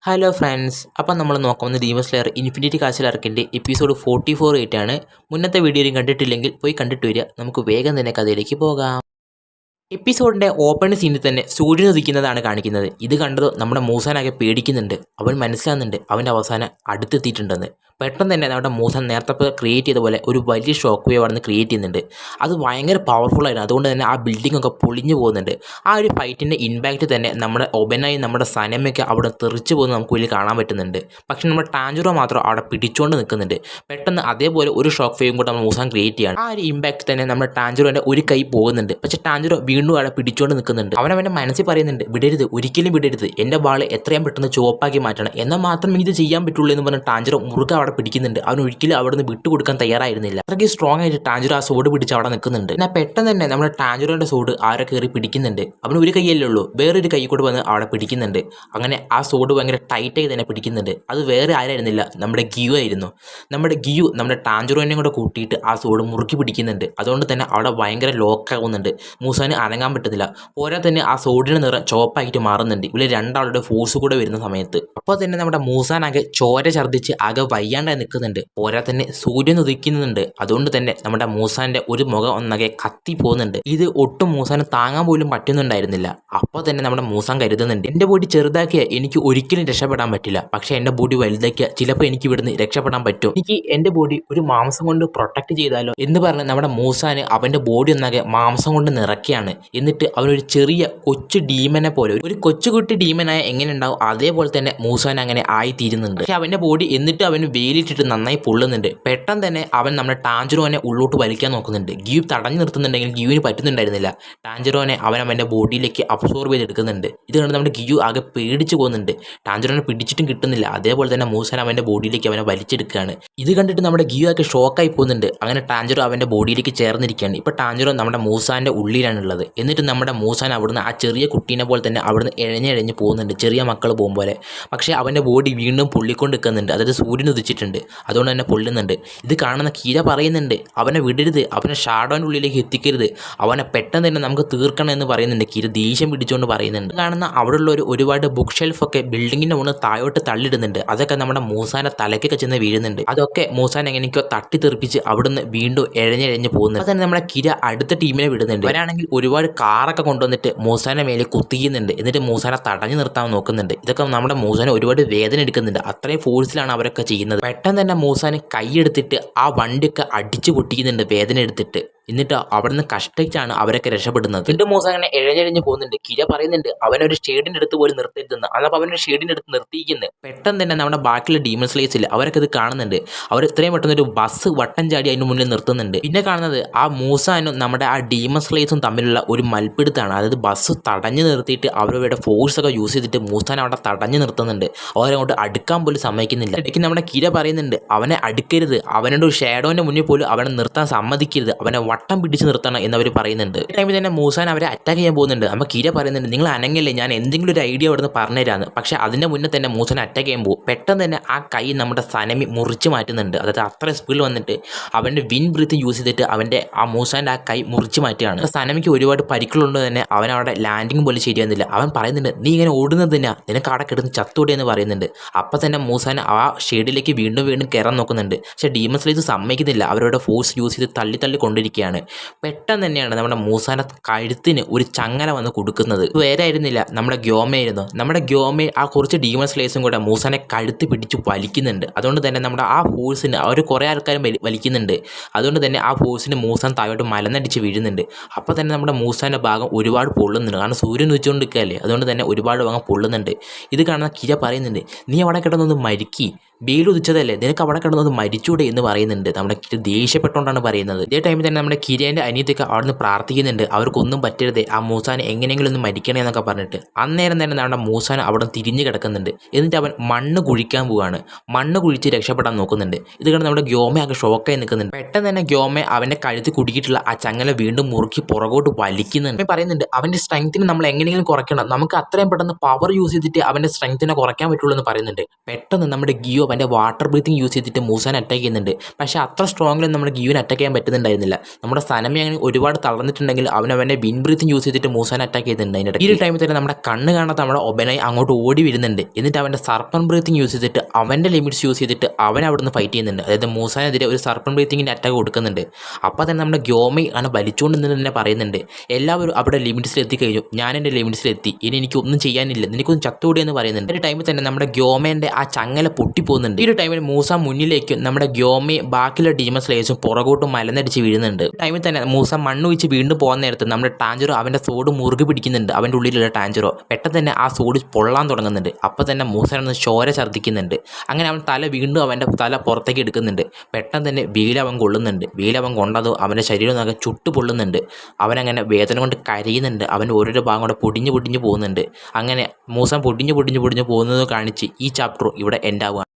Hello friends, അപ്പം നമ്മൾ നോക്കുന്നത് ഡീമൺ സ്ലെയർ ഇൻഫിനിറ്റി കാസിൽ ആർക്കിൻ്റെ എപ്പിസോഡ് 44 ആണ്. മുന്നത്തെ വീഡിയോയും കണ്ടിട്ടില്ലെങ്കിൽ പോയി കണ്ടിട്ട് വരിക. നമുക്ക് വേഗം തന്നെ കഥയിലേക്ക് പോകാം. എപ്പിസോഡിൻ്റെ ഓപ്പണിംഗ് സീനിൽ തന്നെ സൂര്യൻ ഉദിക്കുന്നതാണ് കാണിക്കുന്നത്. ഇത് കണ്ടത് നമ്മുടെ മൂസാനാകെ പേടിക്കുന്നുണ്ട്. അവൻ മനസ്സിലാകുന്നുണ്ട് അവൻ്റെ അവസാനം അടുത്തെത്തിയിട്ടുണ്ടെന്ന്. പെട്ടെന്ന് തന്നെ നമ്മുടെ മൂസാൻ നേരത്തെ ക്രിയേറ്റ് ചെയ്ത പോലെ ഒരു വലിയ ഷോക്ക് വേവ് അവിടെ നിന്ന് ക്രിയേറ്റ് ചെയ്യുന്നുണ്ട്. അത് ഭയങ്കര പവർഫുള്ളായിരുന്നു. അതുകൊണ്ട് തന്നെ ആ ബിൽഡിംഗ് ഒക്കെ പൊളിഞ്ഞു പോകുന്നുണ്ട്. ആ ഒരു ഫൈറ്റിൻ്റെ ഇമ്പാക്റ്റ് തന്നെ നമ്മുടെ ഒബനായി നമ്മുടെ സനമയൊക്കെ അവിടെ തെറിച്ചു പോകുന്നത് നമുക്ക് വലിയ കാണാൻ പറ്റുന്നുണ്ട്. പക്ഷേ നമ്മുടെ ടാഞ്ചുറോ മാത്രം അവിടെ പിടിച്ചുകൊണ്ട് നിൽക്കുന്നുണ്ട്. പെട്ടെന്ന് അതേപോലെ ഒരു ഷോക്ക് വേവും കൂടെ നമ്മൾ മൂസാൻ ക്രിയേറ്റ് ചെയ്യാണ്. ആ ഒരു ഇമ്പാക്റ്റ് തന്നെ നമ്മുടെ ടാഞ്ചുറോൻ്റെ ഒരു കൈ പോകുന്നുണ്ട്. പക്ഷേ ടാഞ്ചുറോ വീണ്ടും അവിടെ പിടിച്ചുകൊണ്ട് നിൽക്കുന്നുണ്ട്. അവൻ്റെ മനസ്സിൽ പറയുന്നുണ്ട്, വിടരുത്, ഒരിക്കലും വിടരുത്, എൻ്റെ ബാൾ എത്രയും പെട്ടെന്ന് ചുവപ്പാക്കി മാറ്റണം, എന്നാൽ മാത്രം ഇത് ചെയ്യാൻ പറ്റുള്ളൂ എന്ന് പറഞ്ഞ് ടാഞ്ചുറോ മുറുകെ അവിടെ പിടിക്കുന്നുണ്ട്. അവൻ ഒരിക്കലും അവിടെ നിന്ന് വിട്ടുകൊടുക്കാൻ തയ്യാറായിരുന്നില്ല. അത്രയ്ക്ക് സ്ട്രോങ് ആയിട്ട് ടാഞ്ചുറോ ആ സോഡ് പിടിച്ച് അവിടെ നിൽക്കുന്നുണ്ട്. എന്നാൽ പെട്ടെന്ന് തന്നെ നമ്മുടെ ടാഞ്ചുറോൻ്റെ സോഡ് ആരെ കയറി പിടിക്കുന്നുണ്ട്. അവന് ഒരു കൈയല്ലേ ഉള്ളൂ, വേറൊരു കൈ കൂടെ വന്ന് അവിടെ പിടിക്കുന്നുണ്ട്. അങ്ങനെ ആ സോഡ് ഭയങ്കര ടൈറ്റായി തന്നെ പിടിക്കുന്നുണ്ട്. അത് വേറെ ആരായിരുന്നില്ല, നമ്മുടെ ഗിയു ആയിരുന്നു. നമ്മുടെ ഗിയു നമ്മുടെ ടാഞ്ചുറോനെയും കൂടെ കൂട്ടിയിട്ട് ആ സോഡ് മുറുക്കി പിടിക്കുന്നുണ്ട്. അതുകൊണ്ട് തന്നെ അവിടെ ഭയങ്കര ലോക്കാകുന്നുണ്ട്. മൂസാന് അനങ്ങാൻ പറ്റുന്നില്ല. പോരാ തന്നെ ആ സോഡിൻ്റെ നിറം ചുവപ്പായിട്ട് മാറുന്നുണ്ട്. ഇവർ രണ്ടാളുടെ ഫോഴ്സ് കൂടെ വരുന്ന സമയത്ത് അപ്പോൾ തന്നെ നമ്മുടെ മൂസാനാകെ ചോര ഛർദ്ദിച്ച് ആകെ വയ്യാണ്ടായി നിൽക്കുന്നുണ്ട്. പോരാ തന്നെ സൂര്യൻ ഉദിക്കുന്നുണ്ട്. അതുകൊണ്ട് തന്നെ നമ്മുടെ മൂസാന്റെ ഒരു മുഖം ഒന്നാകെ കത്തി പോകുന്നുണ്ട്. ഇത് ഒട്ടും മൂസാന് താങ്ങാൻ പോലും പറ്റുന്നുണ്ടായിരുന്നില്ല. അപ്പോൾ തന്നെ നമ്മുടെ മൂസാൻ കരുതുന്നുണ്ട്, എൻ്റെ ബോഡി ചെറുതാക്കിയ എനിക്ക് ഒരിക്കലും രക്ഷപ്പെടാൻ പറ്റില്ല, പക്ഷേ എൻ്റെ ബോഡി വലുതാക്കിയ ചിലപ്പോൾ എനിക്ക് ഇവിടുന്ന് രക്ഷപ്പെടാൻ പറ്റും. എനിക്ക് എൻ്റെ ബോഡി ഒരു മാംസം കൊണ്ട് പ്രൊട്ടക്ട് ചെയ്താലോ എന്ന് പറഞ്ഞ് നമ്മുടെ മൂസാന് അവൻ്റെ ബോഡി ഒന്നാകെ മാംസം കൊണ്ട് നിറയ്ക്കുകയാണ്. എന്നിട്ട് അവനൊരു ചെറിയ കൊച്ചു ഡീമനെ പോലെ, ഒരു കൊച്ചുകുട്ടി ഡീമനായ എങ്ങനെ ഉണ്ടാവും അതേപോലെ തന്നെ മൂസാൻ അങ്ങനെ ആയിത്തീരുന്നുണ്ട്. പക്ഷെ അവൻ്റെ ബോഡി എന്നിട്ട് അവന് വേലിയിട്ടിട്ട് നന്നായി പൊള്ളുന്നുണ്ട്. പെട്ടെന്ന് തന്നെ അവൻ നമ്മുടെ ടാഞ്ചുറോനെ ഉള്ളോട്ട് വലിക്കാൻ നോക്കുന്നുണ്ട്. ഗീവ് തടഞ്ഞു നിർത്തുന്നുണ്ടെങ്കിൽ ഗീവിന് പറ്റുന്നുണ്ടായിരുന്നില്ല. ടാഞ്ചുറോനെ അവൻ്റെ ബോഡിയിലേക്ക് അബ്സോർബ് ചെയ്തെടുക്കുന്നുണ്ട്. ഇത് കണ്ട് നമ്മുടെ ഗിയു ആകെ പേടിച്ചു പോകുന്നുണ്ട്. ടാഞ്ചുറോനെ പിടിച്ചിട്ടും കിട്ടുന്നില്ല. അതേപോലെ തന്നെ മൂസാൻ അവൻ്റെ ബോഡിയിലേക്ക് അവനെ വലിച്ചെടുക്കുകയാണ്. ഇത് കണ്ടിട്ട് നമ്മുടെ ഗിയു ആകെ ഷോക്കായി പോകുന്നുണ്ട്. അങ്ങനെ ടാഞ്ചുറോ അവൻ്റെ ബോഡിയിലേക്ക് ചേർന്നിരിക്കുകയാണ്. ഇപ്പോൾ ടാഞ്ചുറോ നമ്മുടെ മൂസാൻ്റെ ഉള്ളിലാണുള്ളത്. എന്നിട്ട് നമ്മുടെ മൂസാൻ അവിടുന്ന് ആ ചെറിയ കുട്ടീനെ പോലെ തന്നെ അവിടുന്ന് ഇഴഞ്ഞിഴഞ്ഞ് പോകുന്നുണ്ട്, ചെറിയ മക്കൾ പോകും പോലെ. പക്ഷേ അവൻ്റെ ബോഡി വീണ്ടും പൊള്ളിക്കൊണ്ട് നിൽക്കുന്നുണ്ട്. അതായത് സൂര്യൻ ഉദിച്ചിട്ടുണ്ട്, അതുകൊണ്ട് തന്നെ പൊള്ളുന്നുണ്ട്. ഇത് കാണുന്ന കീര പറയുന്നുണ്ട്, അവനെ വിടരുത്, അവനെ ഷാഡോൻ്റെ ഉള്ളിലേക്ക് എത്തിക്കരുത്, അവനെ പെട്ടെന്ന് തന്നെ നമുക്ക് തീർക്കണം എന്ന് പറയുന്നുണ്ട്. കീര ദേഷ്യം പിടിച്ചുകൊണ്ട് പറയുന്നുണ്ട്. കാണുന്ന അവിടെയുള്ള ഒരുപാട് ബുക്ക് ഷെൽഫൊക്കെ ബിൽഡിങ്ങിൻ്റെ മുകളിൽ താഴോട്ട് തള്ളിടുന്നുണ്ട്. അതൊക്കെ നമ്മുടെ മൂസാൻ്റെ തലക്കൊക്കെ ചെന്ന് വീഴുന്നുണ്ട്. അതൊക്കെ മൂസാൻ എങ്ങനെയൊക്കെയോ തട്ടിത്തെറിപ്പിച്ച് അവിടുന്ന് വീണ്ടും ഇഴഞ്ഞിഴഞ്ഞ് പോകുന്നുണ്ട്. അപ്പോൾ തന്നെ നമ്മുടെ കിര അടുത്ത ടീമിനെ വിടുന്നുണ്ട്. അവരാണെങ്കിൽ ഒരുപാട് കാറൊക്കെ കൊണ്ടുവന്നിട്ട് മൂസാനെ മേലെ കുത്തിക്കുന്നുണ്ട്. എന്നിട്ട് മൂസാനെ തടഞ്ഞു നിർത്താൻ നോക്കുന്നുണ്ട്. ഇതൊക്കെ നമ്മുടെ മൂസാനെ ഒരുപാട് വേദന എടുക്കുന്നുണ്ട്. അത്രയും ഫോഴ്സിലാണ് അവരൊക്കെ ചെയ്യുന്നത്. പെട്ടെന്ന് തന്നെ മൂസാന് കൈയെടുത്തിട്ട് ആ വണ്ടിയൊക്കെ അടിച്ചു പൊട്ടിക്കുന്നുണ്ട് വേദന എടുത്തിട്ട്. എന്നിട്ട് അവിടെ നിന്ന് കഷ്ടിച്ചാണ് അവരൊക്കെ രക്ഷപ്പെടുന്നത്. വീണ്ടും മൂസ അങ്ങനെ ഇഴഞ്ഞിഴഞ്ഞ് പോകുന്നുണ്ട്. കിര പറയുന്നുണ്ട് അവനൊരു ഷെയ്ഡിൻ്റെ അടുത്ത് പോലും നിർത്തരുതെന്ന്. അതപ്പോൾ അവനൊരു ഷെയ്ഡിൻ്റെ അടുത്ത് നിർത്തിയിരിക്കുന്നത്. പെട്ടെന്ന് തന്നെ നമ്മുടെ ബാക്കിയുള്ള ഡീമൺ സ്ലേയേഴ്സിൽ അവരൊക്കെ ഇത് കാണുന്നുണ്ട്. അവർ ഇത്രയും പെട്ടെന്ന് ഒരു ബസ് വട്ടം ചാടി അതിന് മുന്നിൽ നിർത്തുന്നുണ്ട്. പിന്നെ കാണുന്നത് ആ മൂസാനും നമ്മുടെ ആ ഡീമൺ സ്ലേയേഴ്സും തമ്മിലുള്ള ഒരു മൽപ്പിടുത്താണ്. അതായത് ബസ് തടഞ്ഞു നിർത്തിയിട്ട് അവരുടെ ഫോഴ്സൊക്കെ യൂസ് ചെയ്തിട്ട് മൂസാൻ അവിടെ തടഞ്ഞു നിർത്തുന്നുണ്ട്. അവരങ്ങോട്ട് അടുക്കാൻ പോലും സമ്മതിക്കുന്നില്ല. ഇടയ്ക്ക് നമ്മുടെ കിര പറയുന്നുണ്ട് അവനെ അടുക്കരുത്, അവനോട് ഒരു ഷാഡോൻ്റെ മുന്നിൽ പോലും അവനെ നിർത്താൻ സമ്മതിക്കരുത്, അവനെ വട്ടം പിടിച്ച് നിർത്തണം എന്നവർ പറയുന്നുണ്ട്. ഈ ടൈമിൽ തന്നെ മൂസാൻ അവരെ അറ്റാക്ക് ചെയ്യാൻ പോകുന്നുണ്ട്. അപ്പോൾ കിര പറയുന്നുണ്ട് നിങ്ങൾ അനങ്ങല്ലേ, ഞാൻ എന്തെങ്കിലും ഒരു ഐഡിയ അവിടെ നിന്ന് പറഞ്ഞുതരാന്ന്. പക്ഷേ അതിൻ്റെ മുന്നേ തന്നെ മൂസാൻ അറ്റാക്ക് ചെയ്യാൻ പോകും. പെട്ടെന്ന് തന്നെ ആ കൈ നമ്മുടെ സനമി മുറിച്ച് മാറ്റുന്നുണ്ട്. അതായത് അത്ര സ്പീഡിൽ വന്നിട്ട് അവൻ്റെ വിൻ ബ്രീത്ത് യൂസ് ചെയ്തിട്ട് അവൻ്റെ ആ മൂസാൻ്റെ ആ കൈ മുറിച്ച് മാറ്റുകയാണ്. സനമിക്ക് ഒരുപാട് പരിക്കുകളുണ്ട് തന്നെ അവൻ അവിടെ ലാൻഡിങ് പോലും ശരിയാകുന്നില്ല. അവൻ പറയുന്നുണ്ട് നീ ഇങ്ങനെ ഓടുന്നത് തന്നെയാ, നിനക്ക് അവിടെ കിടന്ന് ചത്തൂടെ എന്ന് പറയുന്നുണ്ട്. അപ്പം തന്നെ മൂസാൻ ആ ഷെയ്ഡിലേക്ക് വീണ്ടും വീണ്ടും കയറാൻ നോക്കുന്നുണ്ട്. പക്ഷേ ഡീമൺ സ്ലേയേഴ്സ് സമ്മതിക്കുന്നില്ല. അവരുടെ ഫോഴ്സ് യൂസ് ചെയ്ത് തള്ളി കൊണ്ടിരിക്കുകയാണ്. പെട്ടെന്ന് തന്നെയാണ് നമ്മുടെ മൂസാന കഴുത്തിന് ഒരു ചങ്ങല വന്ന് കൊടുക്കുന്നത്. വേറെ ആയിരുന്നില്ല, നമ്മുടെ ഗ്യോമയായിരുന്നു. നമ്മുടെ ഗ്യോമ ആ കുറച്ച് ഡീമൺ സ്ലേയേഴ്സും കൂടെ മൂസാനെ കഴുത്ത് പിടിച്ച് വലിക്കുന്നുണ്ട്. അതുകൊണ്ട് തന്നെ നമ്മുടെ ആ ഫോഴ്സിന് അവർ കുറേ ആൾക്കാരും വലിക്കുന്നുണ്ട്. അതുകൊണ്ട് തന്നെ ആ ഫോഴ്സിന് മൂസാൻ താഴോട്ട് മലന്നടിച്ച് വീഴുന്നുണ്ട്. അപ്പോൾ തന്നെ നമ്മുടെ മൂസാൻ്റെ ഭാഗം ഒരുപാട് പൊള്ളുന്നുണ്ട്. കാരണം സൂര്യൻ ഉദിച്ചുകൊണ്ട് നിൽക്കുകയല്ലേ, അതുകൊണ്ട് തന്നെ ഒരുപാട് ഭാഗം പൊള്ളുന്നുണ്ട്. ഇത് കാണുന്ന കിര പറയുന്നുണ്ട് നീ അവിടെ കിടന്നൊന്ന് മരിക്കി, വെയിലുദിച്ചതല്ലേ, നിനക്ക് അവിടെ കിടന്നത് മരിച്ചൂടെ എന്ന് പറയുന്നുണ്ട്. നമ്മുടെ കിര ദേഷ്യപ്പെട്ടുകൊണ്ടാണ് പറയുന്നത്. ഇതേ ടൈമിൽ തന്നെ നമ്മുടെ കിരേൻ്റെ അനിയത്തൊക്കെ അവിടെ നിന്ന് പ്രാർത്ഥിക്കുന്നുണ്ട് അവർക്കൊന്നും പറ്റരുതേ, ആ മൂസാൻ എങ്ങനെയെങ്കിലും ഒന്ന് മരിക്കണേ എന്നൊക്കെ പറഞ്ഞിട്ട്. അന്നേരം തന്നെ നമ്മുടെ മൂസാൻ അവിടെ തിരിഞ്ഞ് കിടക്കുന്നുണ്ട്. എന്നിട്ട് അവൻ മണ്ണ് കുഴിക്കാൻ പോവുകയാണ്. മണ്ണ് കുഴിച്ച് രക്ഷപ്പെടാൻ നോക്കുന്നുണ്ട്. ഇത് കണ്ട് നമ്മുടെ ഗ്യോമയൊക്കെ ഷോക്കായി നിൽക്കുന്നുണ്ട്. പെട്ടെന്ന് തന്നെ ഗ്യോമ അവൻ്റെ കഴുത്ത് കുടുക്കിയിട്ടുള്ള ആ ചങ്ങല വീണ്ടും മുറുക്കി പുറകോട്ട് വലിക്കുന്നുണ്ട്. പറയുന്നുണ്ട് അവൻ്റെ സ്ട്രെങ്ത്തിന് നമ്മൾ എങ്ങനെയെങ്കിലും കുറയ്ക്കണം, നമുക്ക് അത്രയും പെട്ടെന്ന് പവർ യൂസ് ചെയ്തിട്ട് അവൻ്റെ സ്ട്രെങ്ത്തിനെ കുറയ്ക്കാൻ പറ്റുള്ളൂ എന്ന് പറയുന്നുണ്ട്. പെട്ടെന്ന് നമ്മുടെ ഗിയോ അവൻ്റെ വാട്ടർ ബ്രീത്തിങ് യൂസ് ചെയ്തിട്ട് മൂസാനെ അറ്റാക്ക് ചെയ്യുന്നുണ്ട്. പക്ഷേ അത്ര സ്ട്രോങ്ങിലും നമ്മുടെ ഗിയുവിനെ അറ്റാക്ക് ചെയ്യാൻ പറ്റുന്നുണ്ടായിരുന്നില്ല. നമ്മുടെ സനമി അങ്ങനെ ഒരുപാട് തളർന്നിട്ടുണ്ടെങ്കിൽ അവൻ്റെ ബിൻ ബ്രീത്തിങ് യൂസ് ചെയ്തിട്ട് മൂസാനെ അറ്റാക്ക് ചെയ്യുന്നുണ്ട്. അതിൻ്റെ ഈ ഒരു ടൈമിൽ തന്നെ നമ്മുടെ കണ്ണ് കാണാത്ത നമ്മുടെ ഒബനായി അങ്ങോട്ട് ഓടി വരുന്നുണ്ട്. എന്നിട്ട് അവൻ്റെ സർപ്പൻ ബ്രീത്തിങ് യൂസ് ചെയ്തിട്ട് അവൻ്റെ ലിമിറ്റ്സ് യൂസ് ചെയ്തിട്ട് അവൻ അവിടെ നിന്ന് ഫൈറ്റ് ചെയ്യുന്നുണ്ട്. അതായത് മൂസാനെതിരെ ഒരു സർപ്പൻ ബ്രീത്തിങ്ങിൻ്റെ അറ്റാക്ക് കൊടുക്കുന്നുണ്ട്. അപ്പോൾ തന്നെ നമ്മുടെ ഗ്യോമൈ അങ്ങനെ വലിച്ചുകൊണ്ട് നിന്ന് തന്നെ പറയുന്നുണ്ട്, എല്ലാവരും അവിടെ ലിമിറ്റ്സിൽ എത്തിക്കഴിഞ്ഞു, ഞാൻ എൻ്റെ ലിമിറ്റ്സിലെത്തി, ഇനി എനിക്കൊന്നും ചെയ്യാനില്ല, നിനക്കൊന്നും ചത്തുകൂടി എന്ന് പറയുന്നുണ്ട്. ഒരു ടൈമിൽ തന്നെ നമ്മുടെ ഗ്യോമേൻ്റെ ആ ചങ്ങല പൊട്ടിപ്പോകുന്നുണ്ട്. ഈ ഒരു ടൈമിൽ മൂസ മുന്നിലേക്കും നമ്മുടെ ഗ്യോമൈ ബാക്കിയുള്ള ഡീമൺ സ്ലേയേഴ്സും പുറകോട്ടും മലന്നടിച്ച് വീഴുന്നുണ്ട്. ടൈമിൽ തന്നെ മൂസ മണ്ണ് വെച്ച് വീണ്ടും പോകുന്ന നേരത്ത് നമ്മുടെ ടാഞ്ചറോ അവൻ്റെ സോഡ് മുറുകെ പിടിക്കുന്നുണ്ട്. അവൻ്റെ ഉള്ളിലുള്ള ടാഞ്ചറോ പെട്ടെന്ന് തന്നെ ആ സോഡ് പൊള്ളാൻ തുടങ്ങുന്നുണ്ട്. അപ്പോൾ തന്നെ മൂസനൊന്ന് ചോര ഛർദ്ദിക്കുന്നുണ്ട്. അങ്ങനെ അവൻ തല വീണ്ടും അവൻ്റെ തല പുറത്തേക്ക് എടുക്കുന്നുണ്ട്. പെട്ടെന്ന് തന്നെ വീലവൻ കൊള്ളുന്നുണ്ട്. വീലവൻ കൊണ്ടതോ അവൻ്റെ ശരീരം നഗ ചുട്ടു പൊള്ളുന്നുണ്ട്. അവനങ്ങനെ വേദന കൊണ്ട് കരയുന്നുണ്ട്. അവൻ ഓരോരോ ഭാഗം കൂടെ പൊടിഞ്ഞു പോകുന്നുണ്ട്. അങ്ങനെ മൂസ പൊടിഞ്ഞു പോകുന്നത് കാണിച്ച് ഈ ചാപ്റ്റർ ഇവിടെ എൻഡ് ആവുകയാണ്.